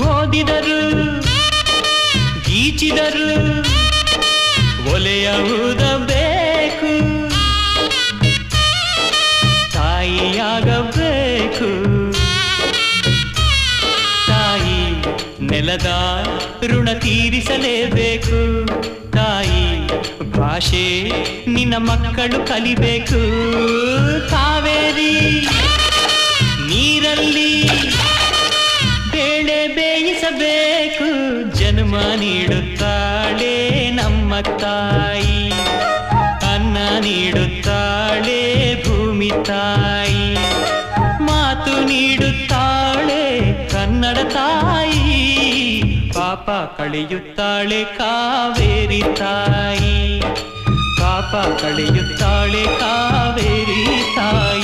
ಓದಿದರು ಗೀಚಿದರು ಒಲೆಯ ಊದಬೇಕು, ತಾಯಿಯಾಗಬೇಕು. ತಾಯಿ ನೆಲದ ಋಣ ತೀರಿಸಲೇಬೇಕು. ತಾಯಿ ಭಾಷೆ ನಿನ್ನ ಮಕ್ಕಳು ಕಲಿಬೇಕು. ಕಾವೇರಿ ನೀರಲ್ಲಿ ಬೇಳೆ ಬೇಯಿಸಬೇಕು. ಜನ್ಮ ನೀಡುತ್ತಾಳೆ ನಮ್ಮ ತಾಯಿ, ಅನ್ನ ನೀಡುತ್ತಾಳೆ ಭೂಮಿ ತಾಯಿ, ಮಾತು ನೀಡುತ್ತಾಳೆ ಕನ್ನಡ ತಾಯಿ. ಪಾಪ ಕಳೆಯುತ್ತಾಳೆ ಕಾವೇರಿ ತಾಯಿ, ಪಾಪ ಕಳೆಯುತ್ತಾಳೆ ಕಾವೇರಿ ತಾಯಿ.